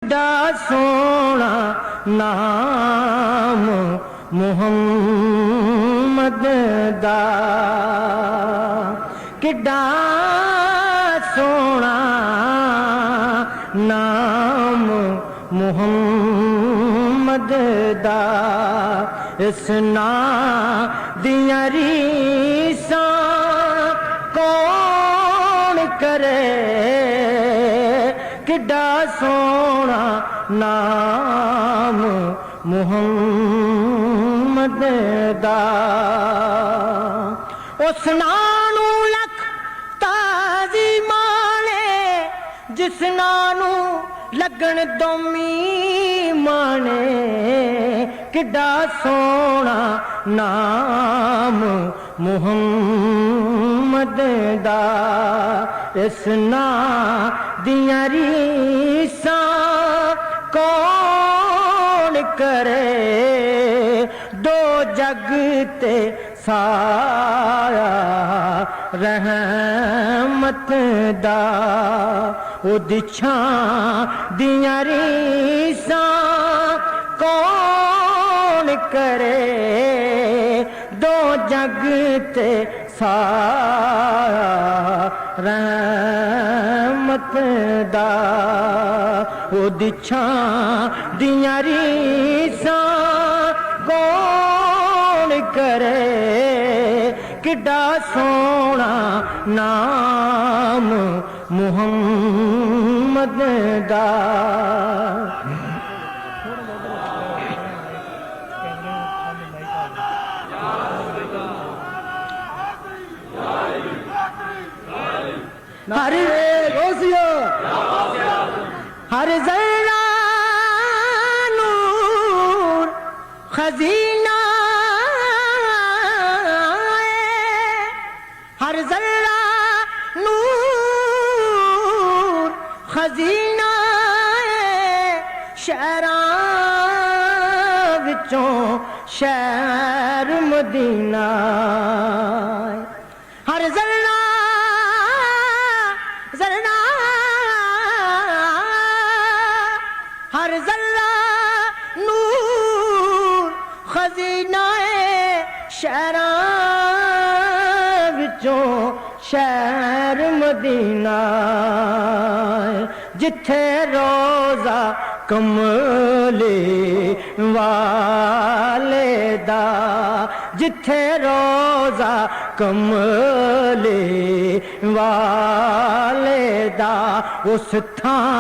किड्डा सोना नाम मुहम्मद दा, किड्डा सोना नाम मुहम्मद दा। इस नाम दियां रीसां कौन करे, किड्डा सोना नाम मुहम्मद दा। उस नानू लख ताजी माने, जिस नानू लगन दोमी माने, किड्डा सोना नाम मुहम्मद दा। इस नाम दियां रीसां कौन करे, दो जग ते सारा रहमत दा। ओदी छां दियां रीसां कौन करे, दो जग ते सारा रहमत दा। ओदी छां दियां रीसां कौन करे, किड्डा सोना नाम मुहम्मद दा। हर हर जरा नूर खजीना, हर जरा नूर खजीना, शहरां विचों शहर मदीना। हर जरा जरा हर जरा नूर खजीना, शहरां विचों शहर मदीना। जिथे रोजा कमले वाले दा, जिथे रोजा कमले वाले दा। उस थां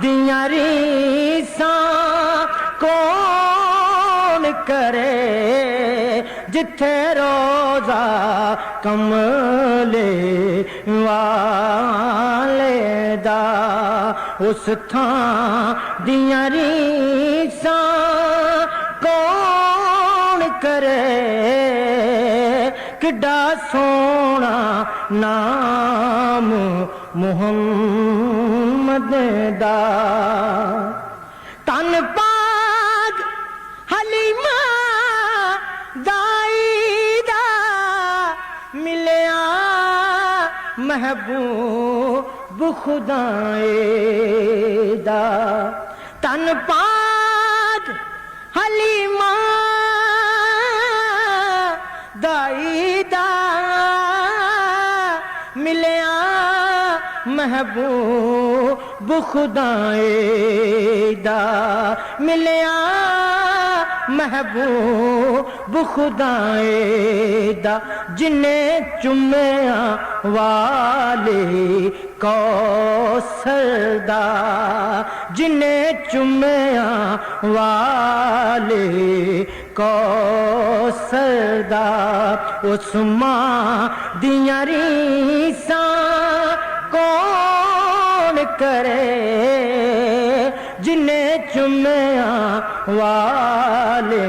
दियां रीसां कौन करे, जिथे रोजा कमले वाले दा। उस थां दियां रीसां कौन करे, किड्डा सोना नाम मुहम्मद दा। तन पाग हलीमा दाई दा, मिलिया महबूब खुदाए दा। तन पाग हलीमा दाई दा, मिलिया महबूब खुदाए दा। मिलिया महबूब खुदाए दा। जिन्हें चुम्या वाले कौसर दा, जिन्हें चुम्या वाले कौसर दा। उस मां दियां रीसां कौन करे, जिन्हें चुम्या वाले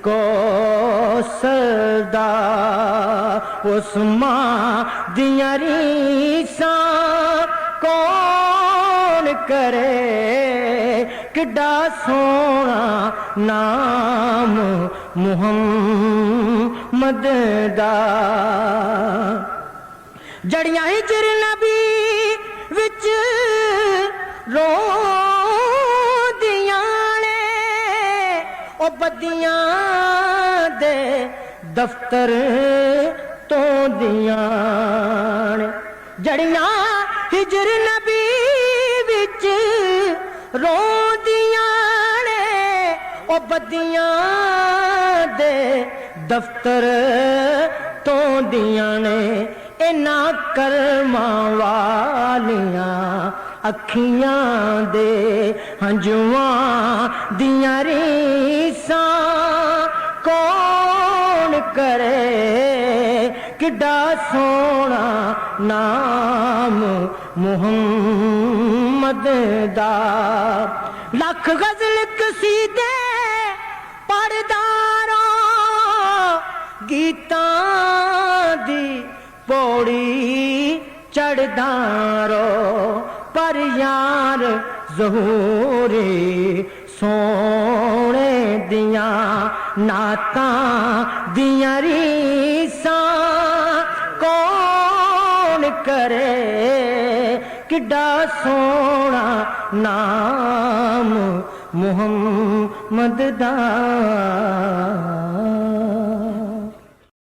कौसर दा। उस मां दियां रीसां कौन करे, किड्डा सोना नाम मुहम्मद दा। जड़ियां हिजर नबी विच रो बदियां दे दफ्तर तो दियां ने जड़ियां हिजर नबी विच रोंदियां ने ओ बदियां दे दफ्तर तो दियां ने इना करमां वालियां अखियां दे हंजुआं दियां रीसां कौन करे किड्डा सोना नाम मुहम्मद दा लख गजल कसीदे पढ़दारो गीतां दी पौड़ी चढ़दारो पर यार ज़हूरी सोने दियां नातां दियां रीसां कौन करे किड्डा सोना नाम मुहम्मद दा।